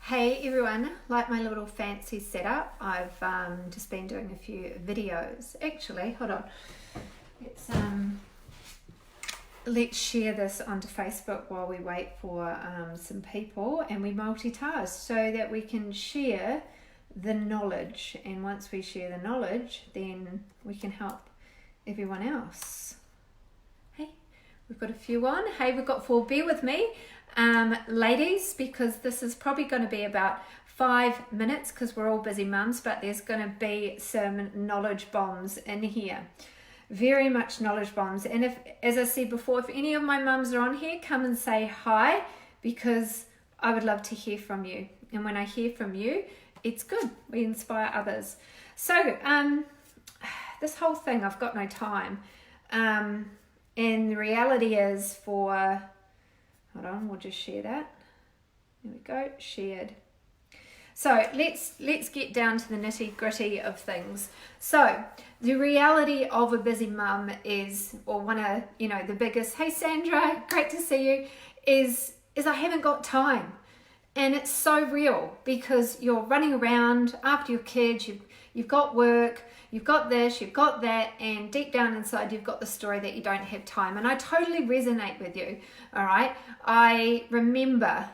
Hey everyone, like my little fancy setup, I've just been doing a few videos. Actually, hold on. Let's share this onto Facebook while we wait for some people, and we multitask so that we can share the knowledge. And once we share the knowledge, then we can help everyone else. Hey, we've got a few on. Hey, we've got 4. Bear with me. Ladies, because this is probably going to be about 5 minutes because we're all busy mums, but there's going to be some knowledge bombs in here, very much knowledge bombs. And if, as I said before, if any of my mums are on here, come and say hi, because I would love to hear from you. And when I hear from you, it's good, we inspire others. So this whole thing, I've got no time, and the reality is, for hold on, we'll just share that. There we go, shared. So let's get down to the nitty gritty of things. So the reality of a busy mum is, or one of, the biggest, hey Sandra, great to see you, is I haven't got time. And it's so real, because you're running around after your kids, you've got work, you've got this, you've got that, and deep down inside you've got the story that you don't have time. And I totally resonate with you, all right? I remember,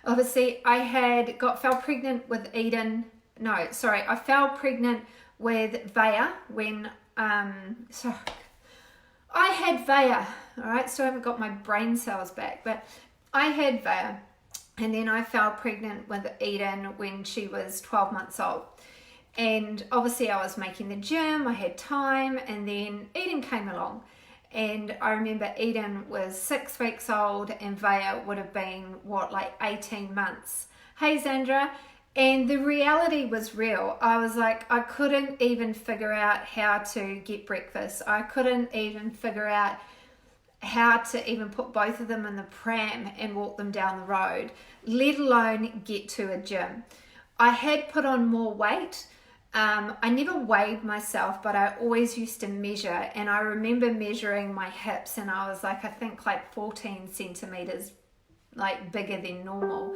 obviously I fell pregnant with Eden. No, sorry, I fell pregnant with Vaya when, so I had Vaya, all right? Still haven't got my brain cells back, but I had Vaya, and then I fell pregnant with Eden when she was 12 months old. And obviously I was making the gym, I had time, and then Eden came along. And I remember Eden was 6 weeks old and Vaya would have been, 18 months. Hey Sandra. And the reality was real. I was like, I couldn't even figure out how to get breakfast. I couldn't even figure out how to even put both of them in the pram and walk them down the road, let alone get to a gym. I had put on more weight. I never weighed myself, but I always used to measure, and I remember measuring my hips, and I was like, I think 14 centimeters bigger than normal.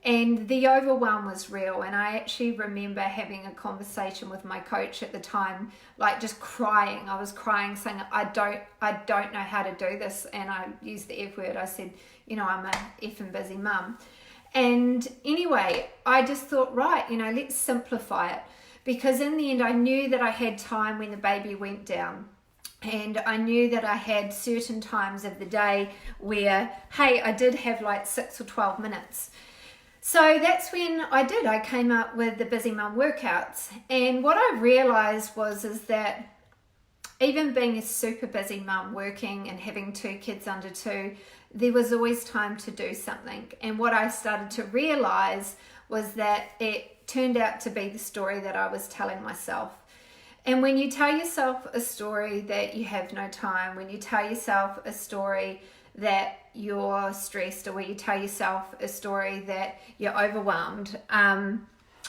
And the overwhelm was real. And I actually remember having a conversation with my coach at the time, just crying. I was crying, saying, I don't know how to do this. And I used the F word. I said, I'm a effing busy mum. And anyway, I just thought, right, let's simplify it. Because in the end, I knew that I had time when the baby went down. And I knew that I had certain times of the day where, hey, I did have 6 or 12 minutes. So that's when I came up with the Busy Mum workouts. And what I realized is that even being a super busy mum, working and having 2 kids under 2, there was always time to do something. And what I started to realize was that it turned out to be the story that I was telling myself. And when you tell yourself a story that you have no time, when you tell yourself a story that you're stressed, or when you tell yourself a story that you're overwhelmed,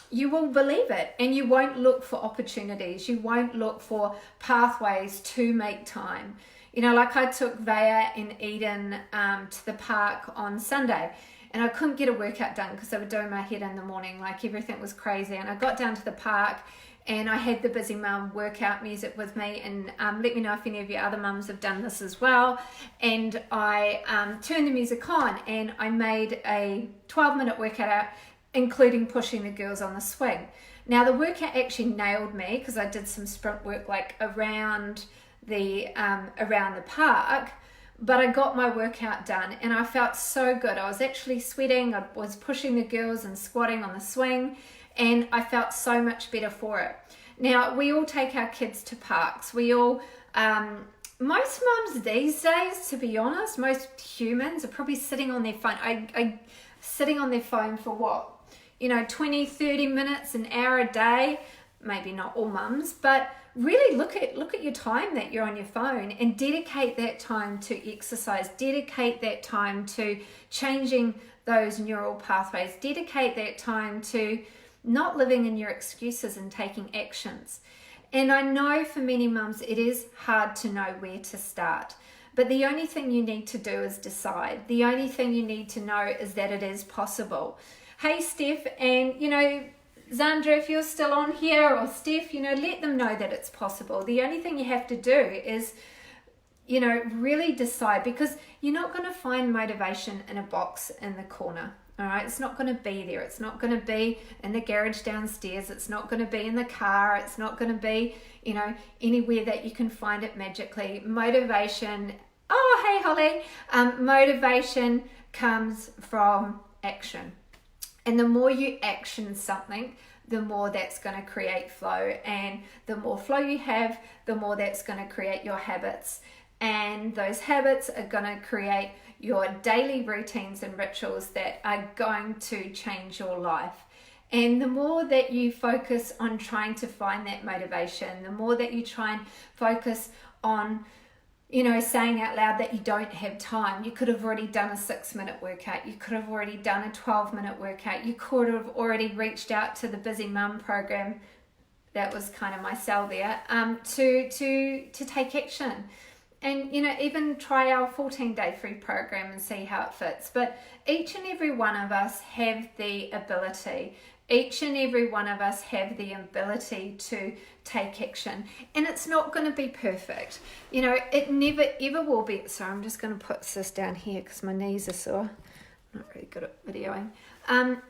you will believe it, and you won't look for opportunities. You won't look for pathways to make time. I took Vaya and Eden to the park on Sunday, and I couldn't get a workout done because I was doing my head in the morning, everything was crazy. And I got down to the park, and I had the Busy Mum workout music with me, and let me know if any of your other mums have done this as well. And I turned the music on, and I made a 12-minute workout out, including pushing the girls on the swing. Now the workout actually nailed me, because I did some sprint work around the park, but I got my workout done, and I felt so good. I was actually sweating, I was pushing the girls and squatting on the swing, and I felt so much better for it. Now, we all take our kids to parks. We all, most mums these days, to be honest, most humans are probably sitting on their phone. Sitting on their phone for what? 20, 30 minutes, an hour a day. Maybe not all mums, but really look at your time that you're on your phone, and dedicate that time to exercise. Dedicate that time to changing those neural pathways. Dedicate that time to not living in your excuses and taking actions. And I know for many mums it is hard to know where to start, But the only thing you need to do is decide. The only thing you need to know is that it is possible. Hey, Steph, and Zandra, if you're still on here, or Steph, let them know that it's possible. The only thing you have to do is, really decide, because you're not going to find motivation in a box in the corner. All right, it's not going to be there. It's not going to be in the garage downstairs. It's not going to be in the car. It's not going to be, anywhere that you can find it magically. Motivation, oh, hey, Holly. Motivation comes from action. And the more you action something, the more that's going to create flow. And the more flow you have, the more that's going to create your habits. And those habits are going to create your daily routines and rituals that are going to change your life. And the more that you focus on trying to find that motivation, the more that you try and focus on saying out loud that you don't have time. You could have already done a 6-minute workout. You could have already done a 12-minute workout. You could have already reached out to the Busy Mum program. That was kind of my sell there. To take action. And, even try our 14-day free program and see how it fits. But each and every one of us have the ability. Each and every one of us have the ability to take action. And it's not going to be perfect. It never, ever will be. So I'm just going to put this down here because my knees are sore. I'm not really good at videoing.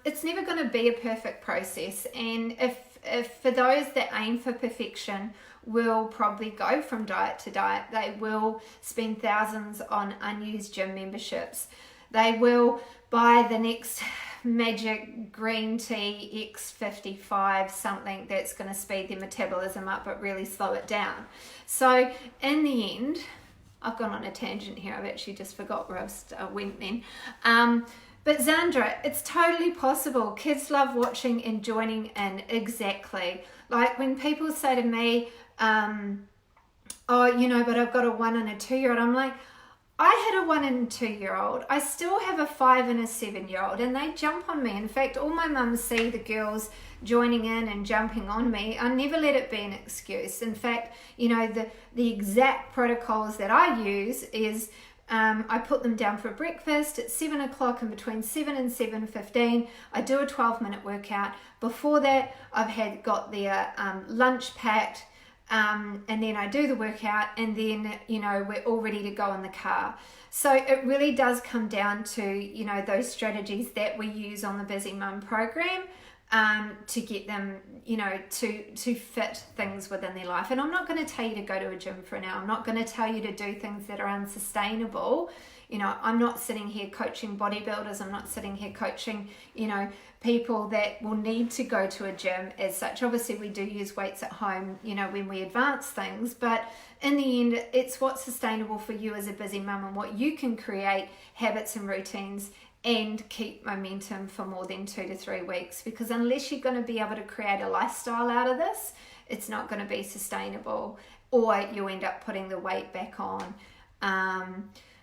It's never going to be a perfect process. And if for those that aim for perfection, will probably go from diet to diet. They will spend thousands on unused gym memberships. They will buy the next magic green tea X55, something that's going to speed their metabolism up but really slow it down. So in the end, I've gone on a tangent here. I've actually just forgot where I went then. But Zandra, it's totally possible. Kids love watching and joining in. Exactly. Like when people say to me, but I've got a 1 and a 2-year-old. I'm like, I had a 1 and 2-year-old. I still have a 5 and a 7-year-old, and they jump on me. In fact, all my mums see the girls joining in and jumping on me. I never let it be an excuse. In fact, the exact protocols that I use is I put them down for breakfast at 7 o'clock, and between 7 and 7:15 I do a 12-minute workout. Before that, I've got their lunch packed, and then I do the workout, and then we're all ready to go in the car. So it really does come down to those strategies that we use on the Busy Mum program to get them to fit things within their life. And I'm not going to tell you to go to a gym for an hour. I'm not going to tell you to do things that are unsustainable. I'm not sitting here coaching bodybuilders. I'm not sitting here coaching people that will need to go to a gym as such. Obviously we do use weights at home when we advance things, but in the end it's what's sustainable for you as a busy mum and what you can create habits and routines and keep momentum for more than 2 to 3 weeks. Because unless you're going to be able to create a lifestyle out of this, it's not going to be sustainable, or you end up putting the weight back on.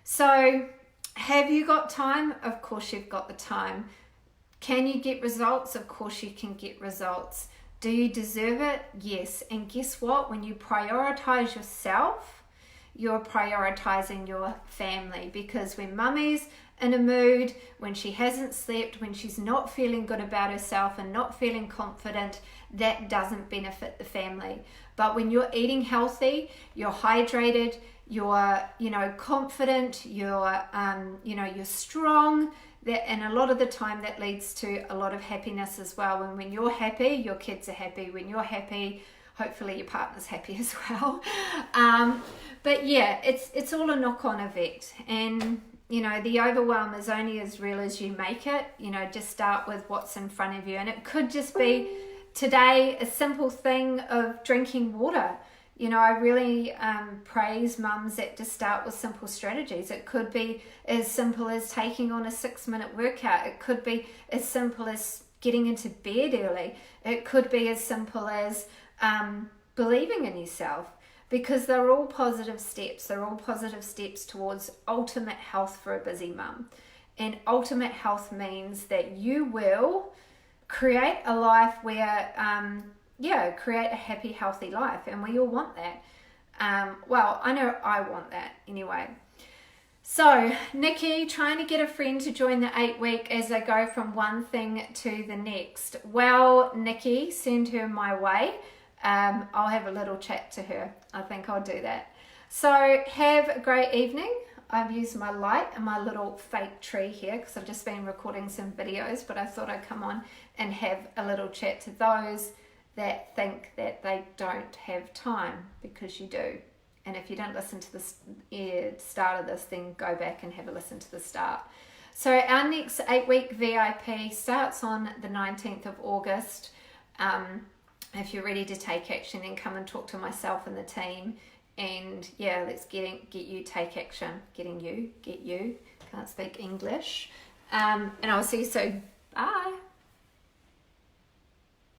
So have you got time? Of course you've got the time. Can you get results? Of course you can get results. Do you deserve it? Yes. And guess what? When you prioritize yourself, you're prioritizing your family. Because when mummy's in a mood, when she hasn't slept, when she's not feeling good about herself and not feeling confident, that doesn't benefit the family. But when you're eating healthy, you're hydrated, you're confident, you're strong, and a lot of the time that leads to a lot of happiness as well. And when you're happy, your kids are happy. When you're happy, hopefully your partner's happy as well. But yeah, it's all a knock-on effect. And the overwhelm is only as real as you make it. Just start with what's in front of you. And it could just be today a simple thing of drinking water. I really praise mums that just start with simple strategies. It could be as simple as taking on a 6-minute workout. It could be as simple as getting into bed early. It could be as simple as believing in yourself. Because they're all positive steps. They're all positive steps towards ultimate health for a busy mum. And ultimate health means that you will create a life where, create a happy, healthy life. And we all want that. Well, I know I want that anyway. So, Nikki, trying to get a friend to join the 8-week as I go from one thing to the next. Well, Nikki, send her my way. I'll have a little chat to her. I think I'll do that. So, have a great evening. I've used my light and my little fake tree here because I've just been recording some videos, but I thought I'd come on and have a little chat to those that think that they don't have time, because you do. And if you don't listen to the start of this, then go back and have a listen to the start. So our next 8-week VIP starts on the 19th of August. If you're ready to take action, then come and talk to myself and the team. And yeah, let's get you take action. Get you. Can't speak English. And I'll see you soon. Bye.